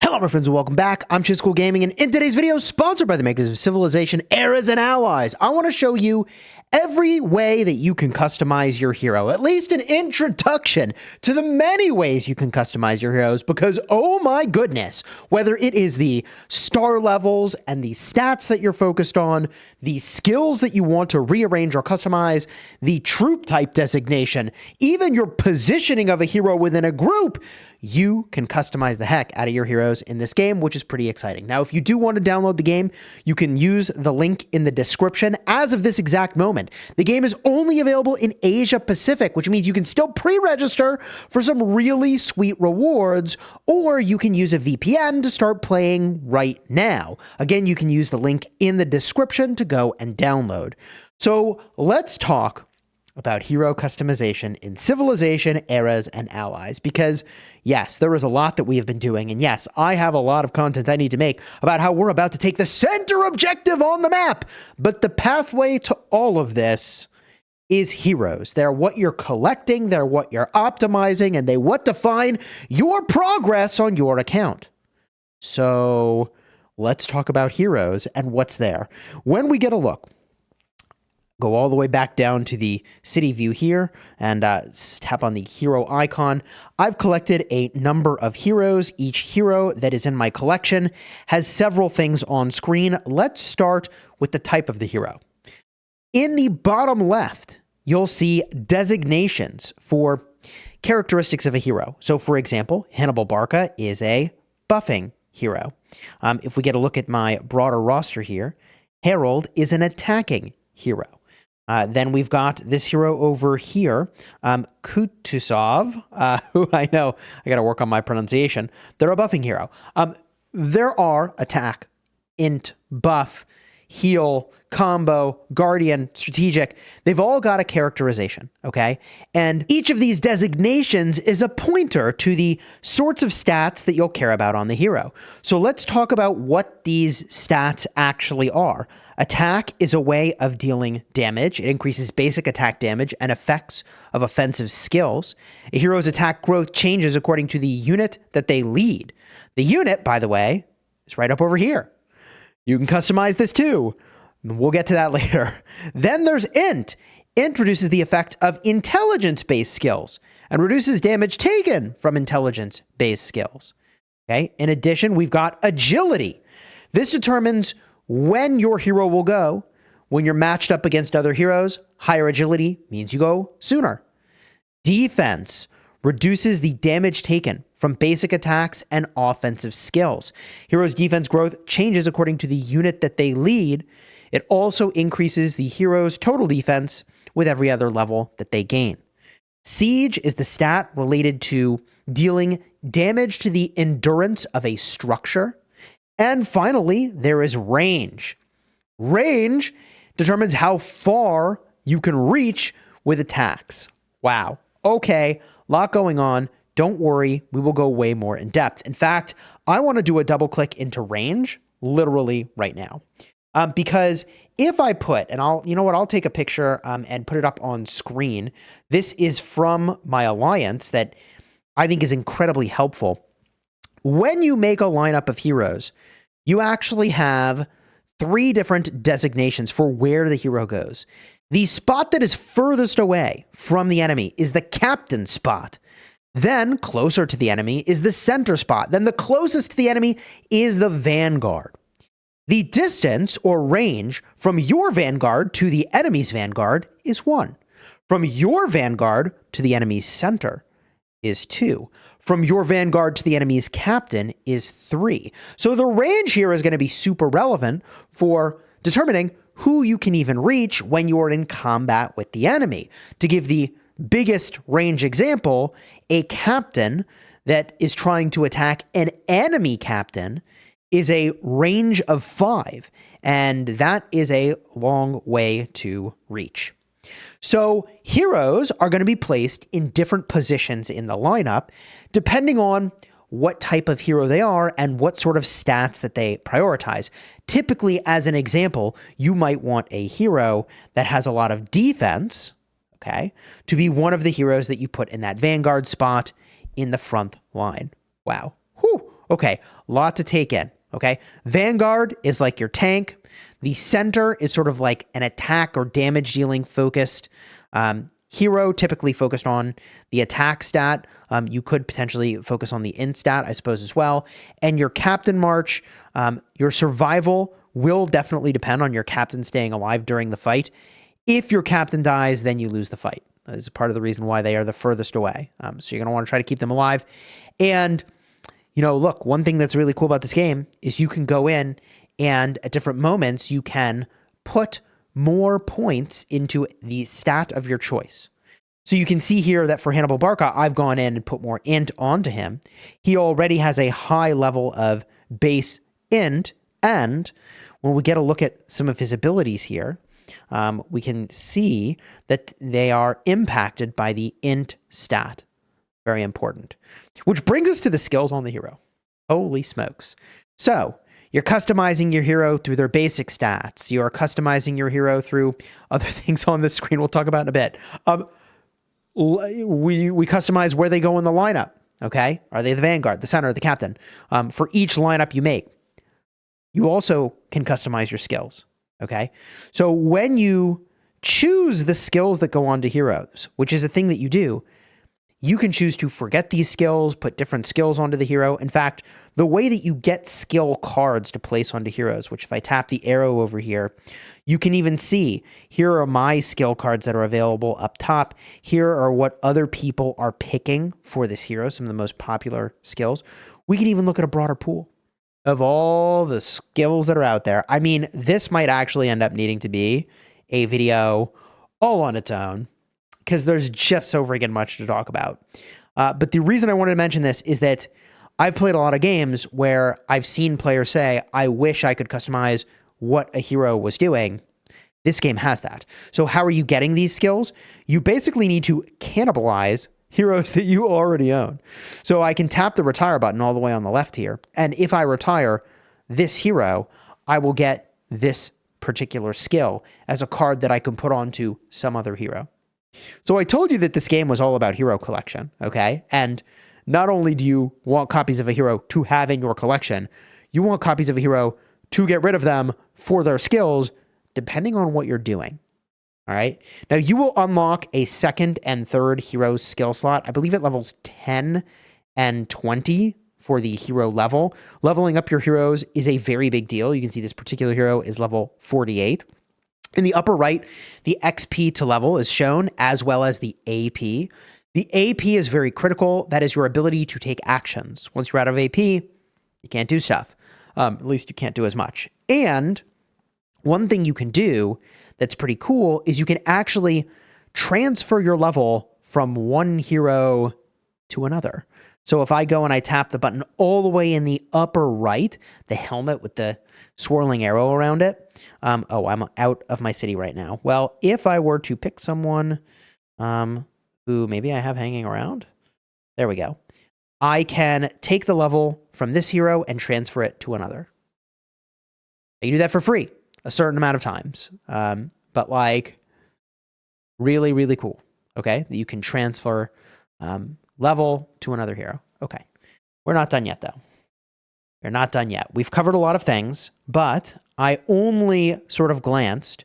Hello my friends and welcome back. I'm Chisco Gaming, and in today's video, sponsored by the makers of Civilization, Eras and Allies, I want to show you every way that you can customize your hero, at least an introduction to the many ways you can customize your heroes, because oh my goodness, whether it is the star levels and the stats that you're focused on, the skills that you want to rearrange or customize, the troop type designation, even your positioning of a hero within a group, you can customize the heck out of your heroes in this game, which is pretty exciting. Now, if you do want to download the game, you can use the link in the description. As of this exact moment, the game is only available in Asia Pacific, which means you can still pre-register for some really sweet rewards, or you can use a VPN to start playing right now. Again, you can use the link in the description to go and download. So let's talk about hero customization in Civilization, Eras, and Allies, because yes, there is a lot that we have been doing, and yes, I have a lot of content I need to make about how we're about to take the center objective on the map, but the pathway to all of this is heroes. They're what you're collecting, they're what you're optimizing, and they what define your progress on your account. So let's talk about heroes and what's there. When we get a look, go all the way back down to the city view here and tap on the hero icon. I've collected a number of heroes. Each hero that is in my collection has several things on screen. Let's start with the type of the hero. In the bottom left, you'll see designations for characteristics of a hero. So for example, Hannibal Barca is a buffing hero. If we get a look at my broader roster here, Harold is an attacking hero. Then we've got this hero over here, Kutuzov, who I know I got to work on my pronunciation. They're a buffing hero. There are attack, int, buff, heal, combo, guardian, strategic. They've all got a characterization, okay? And each of these designations is a pointer to the sorts of stats that you'll care about on the hero. So let's talk about what these stats actually are. Attack is a way of dealing damage. It increases basic attack damage and effects of offensive skills. A hero's attack growth changes according to the unit that they lead. The unit, by the way, is right up over here. You can customize this too. We'll get to that later. Then there's int. Int reduces the effect of intelligence-based skills and reduces damage taken from intelligence-based skills. Okay. In addition, we've got agility. This determines when your hero will go. When you're matched up against other heroes, higher agility means you go sooner. Defense reduces the damage taken from basic attacks and offensive skills. Heroes' defense growth changes according to the unit that they lead. It also increases the hero's total defense with every other level that they gain. Siege is the stat related to dealing damage to the endurance of a structure. And finally, there is range. Range determines how far you can reach with attacks. Wow. Okay, a lot going on. Don't worry, we will go way more in depth. In fact, I want to do a double click into range literally right now. Because if I put, and I'll take a picture and put it up on screen. This is from my alliance that I think is incredibly helpful. When you make a lineup of heroes, you actually have 3 different designations for where the hero goes. The spot that is furthest away from the enemy is the captain spot. Then, closer to the enemy is the center spot. Then the closest to the enemy is the vanguard. The distance or range from your vanguard to the enemy's vanguard is 1. From your vanguard to the enemy's center is 2. From your vanguard to the enemy's captain is 3. So the range here is going to be super relevant for determining who you can even reach when you're in combat with the enemy. To give the biggest range example, a captain that is trying to attack an enemy captain is a range of 5, and that is a long way to reach. So heroes are going to be placed in different positions in the lineup, depending on what type of hero they are and what sort of stats that they prioritize. Typically, as an example, you might want a hero that has a lot of defense, okay, to be one of the heroes that you put in that vanguard spot in the front line. Wow. Whew. Okay, lot to take in, okay? Vanguard is like your tank. The center is sort of like an attack or damage dealing focused hero, typically focused on the attack stat. You could potentially focus on the int stat, I suppose, as well. And your captain march, your survival will definitely depend on your captain staying alive during the fight. If your captain dies, then you lose the fight. That is part of the reason why they are the furthest away. So you're going to want to try to keep them alive. And, you know, look, one thing that's really cool about this game is you can go in and at different moments, you can put more points into the stat of your choice. So you can see here that for Hannibal Barca, I've gone in and put more int onto him. He already has a high level of base int. And when we get a look at some of his abilities here, we can see that they are impacted by the int stat. Very important. Which brings us to the skills on the hero. Holy smokes. So you're customizing your hero through their basic stats. You're customizing your hero through other things on the screen we'll talk about in a bit. We customize where they go in the lineup, okay? Are they the vanguard, the center, the captain? For each lineup you make. You also can customize your skills, okay? So when you choose the skills that go on to heroes, which is a thing that you do, you can choose to forget these skills, put different skills onto the hero. In fact, the way that you get skill cards to place onto heroes, which if I tap the arrow over here, you can even see, here are my skill cards that are available up top. Here are what other people are picking for this hero, some of the most popular skills. We can even look at a broader pool of all the skills that are out there. I mean, this might actually end up needing to be a video all on its own, because there's just so friggin' much to talk about. But the reason I wanted to mention this is that I've played a lot of games where I've seen players say, I wish I could customize what a hero was doing. This game has that. So how are you getting these skills? You basically need to cannibalize heroes that you already own. So I can tap the retire button all the way on the left here. And if I retire this hero, I will get this particular skill as a card that I can put onto some other hero. So I told you that this game was all about hero collection, okay? And not only do you want copies of a hero to have in your collection, you want copies of a hero to get rid of them for their skills, depending on what you're doing, all right? Now, you will unlock a second and third hero skill slot. I believe at levels 10 and 20 for the hero level. Leveling up your heroes is a very big deal. You can see this particular hero is level 48. In the upper right, the XP to level is shown, as well as the AP. The AP is very critical. That is your ability to take actions. Once you're out of AP, you can't do stuff. At least you can't do as much. And one thing you can do that's pretty cool is you can actually transfer your level from one hero to another. So if I go and I tap the button all the way in the upper right, the helmet with the swirling arrow around it. Oh, I'm out of my city right now. Well, if I were to pick someone who maybe I have hanging around, there we go. I can take the level from this hero and transfer it to another. You do that for free a certain amount of times. But like really, really cool. Okay. That you can transfer level to another hero. Okay. We're not done yet, though. We're not done yet. We've covered a lot of things, but I only sort of glanced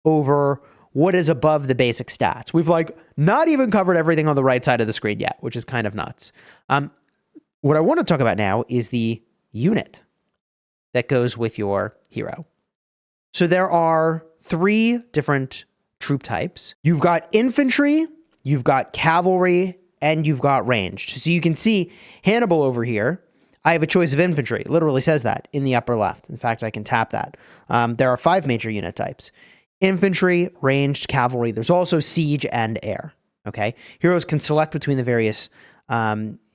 over what is above the basic stats. We've like not even covered everything on the right side of the screen yet, which is kind of nuts. What I want to talk about now is the unit that goes with your hero. So there are 3 different troop types. You've got infantry, you've got cavalry, and you've got ranged. So you can see Hannibal over here. I have a choice of infantry. It literally says that in the upper left. In fact, I can tap that. There are 5 major unit types. Infantry, ranged, cavalry. There's also siege and air. Okay. Heroes can select between the various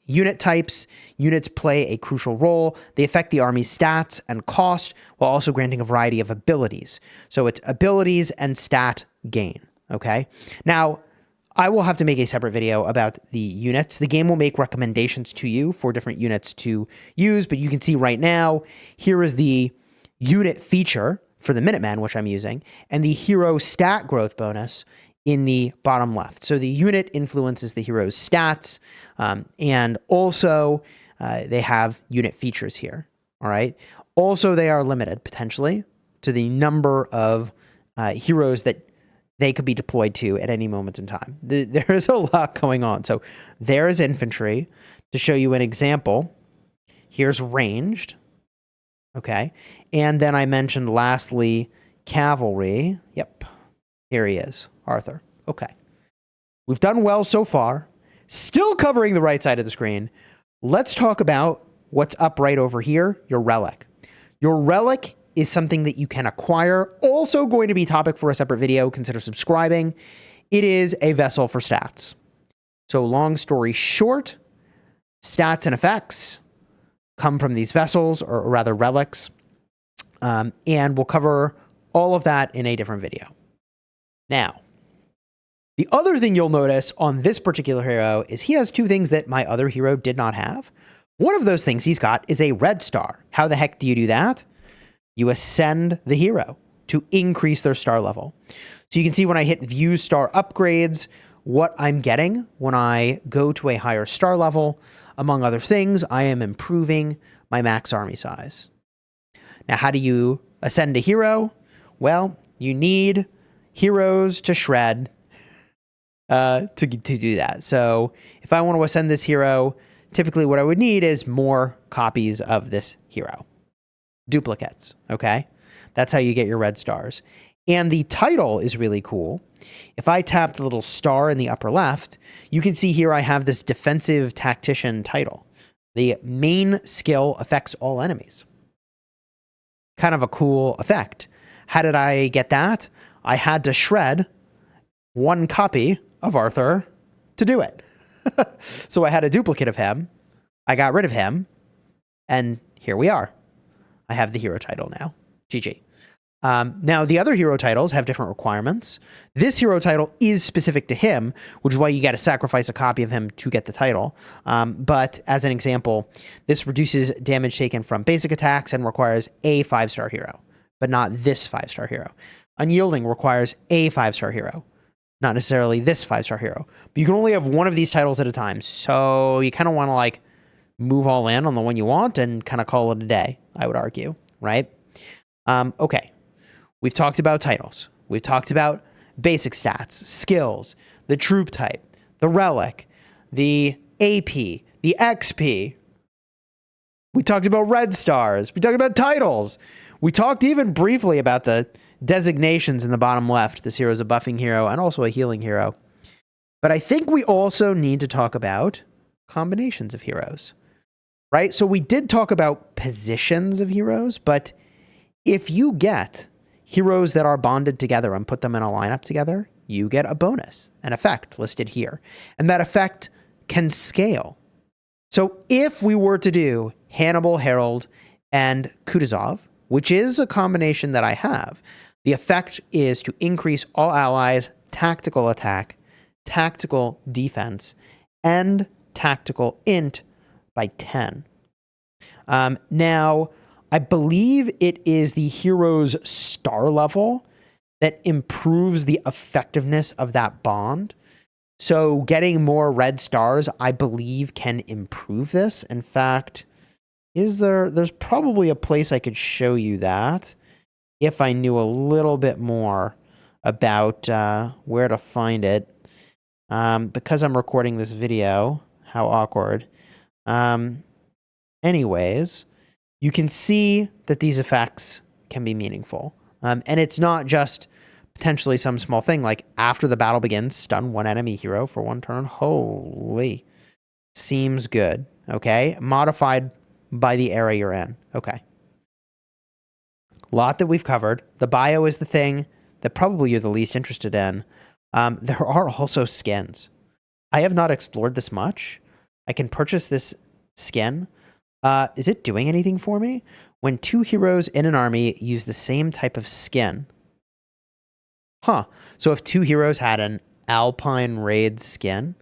unit types. Units play a crucial role. They affect the army's stats and cost while also granting a variety of abilities. So it's abilities and stat gain. Okay. Now, I will have to make a separate video about the units. The game will make recommendations to you for different units to use, but you can see right now, here is the unit feature for the Minuteman, which I'm using, and the hero stat growth bonus in the bottom left. So the unit influences the hero's stats, and also they have unit features here. All right. Also, they are limited potentially to the number of heroes that they could be deployed to at any moment in time. There is a lot going on. So there's infantry. To show you an example, here's ranged. Okay. And then I mentioned lastly, cavalry. Yep. Here he is, Arthur. Okay. We've done well so far. Still covering the right side of the screen. Let's talk about what's up right over here, your relic. Your relic is something that you can acquire. Also going to be topic for a separate video. Consider subscribing. It is a vessel for stats. So long story short, stats and effects come from these vessels, or rather relics. And we'll cover all of that in a different video. Now, the other thing you'll notice on this particular hero is he has two things that my other hero did not have. One of those things he's got is a red star. How the heck do you do that? You ascend the hero to increase their star level. So you can see when I hit view star upgrades, what I'm getting when I go to a higher star level. Among other things, I am improving my max army size. Now, how do you ascend a hero? Well, you need heroes to shred to do that. So if I want to ascend this hero, typically what I would need is more copies of this hero. Duplicates, okay? That's how you get your red stars. And the title is really cool. If I tap the little star in the upper left, you can see here I have this defensive tactician title. The main skill affects all enemies. Kind of a cool effect. How did I get that? I had to shred one copy of Arthur to do it. So I had a duplicate of him. I got rid of him. And here we are. I have the hero title now. GG. Now, the other hero titles have different requirements. This hero title is specific to him, which is why you got to sacrifice a copy of him to get the title. But as an example, this reduces damage taken from basic attacks and requires a 5-star hero, but not this 5-star hero. Unyielding requires a 5-star hero, not necessarily this 5-star hero. But you can only have one of these titles at a time, so you kind of want to like move all in on the one you want and kind of call it a day, I would argue, right? Okay. We've talked about titles. We've talked about basic stats, skills, the troop type, the relic, the AP, the XP. We talked about red stars. We talked about titles. We talked even briefly about the designations in the bottom left. This hero is a buffing hero and also a healing hero. But I think we also need to talk about combinations of heroes, right? So we did talk about positions of heroes, but if you get heroes that are bonded together and put them in a lineup together, you get a bonus, an effect listed here. And that effect can scale. So if we were to do Hannibal, Harold, and Kutuzov, which is a combination that I have, the effect is to increase all allies' tactical attack, tactical defense, and tactical int by 10. Now, I believe it is the hero's star level that improves the effectiveness of that bond. So getting more red stars, I believe, can improve this. In fact, there's probably a place I could show you that if I knew a little bit more about where to find it. Because I'm recording this video, how awkward. Anyways, you can see that these effects can be meaningful. And it's not just potentially some small thing like after the battle begins, stun one enemy hero for 1 turn. Holy. Seems good. Okay. Modified by the era you're in. Okay. Lot that we've covered. The bio is the thing that probably you're the least interested in. There are also skins. I have not explored this much. I can purchase this skin. Is it doing anything for me? When 2 heroes in an army use the same type of skin. Huh. So if 2 heroes had an Alpine Raid skin,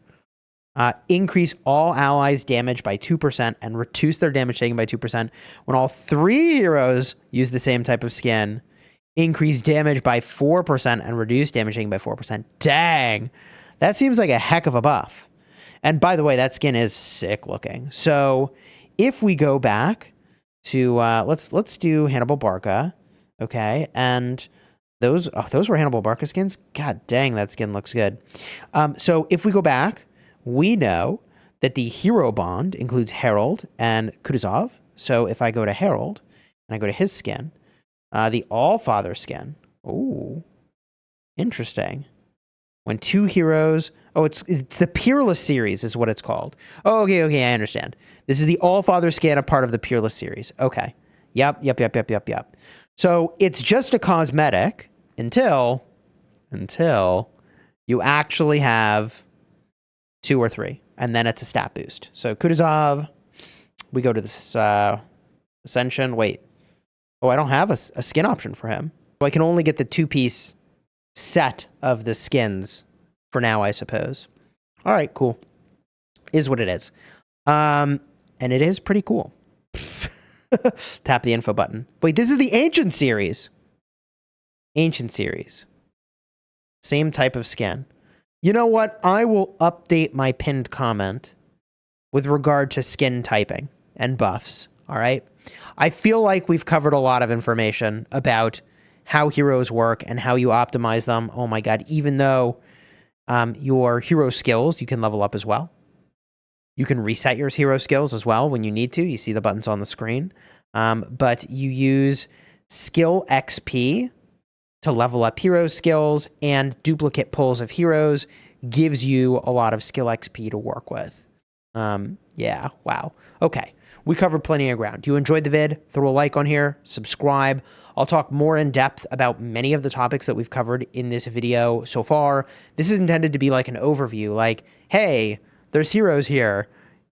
increase all allies' damage by 2% and reduce their damage taken by 2%. When all 3 heroes use the same type of skin, increase damage by 4% and reduce damage taken by 4%. Dang. That seems like a heck of a buff. And by the way, that skin is sick looking. So if we go back to, let's do Hannibal Barca. Okay. And those were Hannibal Barca skins. God dang, that skin looks good. So if we go back, we know that the hero bond includes Harold and Kutuzov. So if I go to Harold and I go to his skin, the All-Father skin. Ooh, interesting. When two heroes, it's the Peerless series is what it's called. Oh, okay, I understand. This is the All-Father skin, a part of the Peerless series. Okay. Yep. So it's just a cosmetic until you actually have 2 or 3, and then it's a stat boost. So Kutuzov, we go to this Ascension. Wait. Oh, I don't have a skin option for him. So I can only get the 2-piece set of the skins for now, I suppose. All right, cool. Is what it is. And it is pretty cool. Tap the info button. Wait, this is the Ancient series. Ancient series. Same type of skin. You know what? I will update my pinned comment with regard to skin typing and buffs. All right? I feel like we've covered a lot of information about how heroes work and how you optimize them. Oh my God. Even though your hero skills, you can level up as well. You can reset your hero skills as well when you need to. You see the buttons on the screen. But you use skill XP to level up hero skills, and duplicate pulls of heroes gives you a lot of skill XP to work with. Yeah, wow. Okay, we covered plenty of ground. You enjoyed the vid? Throw a like on here, subscribe. I'll talk more in depth about many of the topics that we've covered in this video so far. This is intended to be like an overview, like, hey, there's heroes here.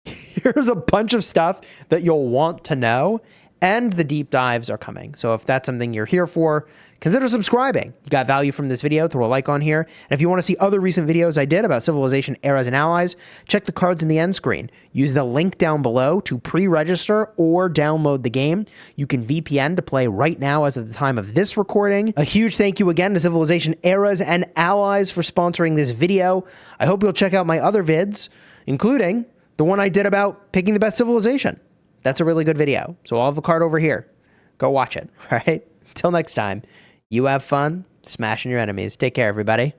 Here's a bunch of stuff that you'll want to know, and the deep dives are coming. So if that's something you're here for, consider subscribing. You got value from this video, throw a like on here. And if you want to see other recent videos I did about Civilization, Eras, and Allies, check the cards in the end screen. Use the link down below to pre-register or download the game. You can VPN to play right now as of the time of this recording. A huge thank you again to Civilization, Eras, and Allies for sponsoring this video. I hope you'll check out my other vids, including the one I did about picking the best civilization. That's a really good video. So I'll have a card over here. Go watch it. All right. Until next time, you have fun smashing your enemies. Take care, everybody.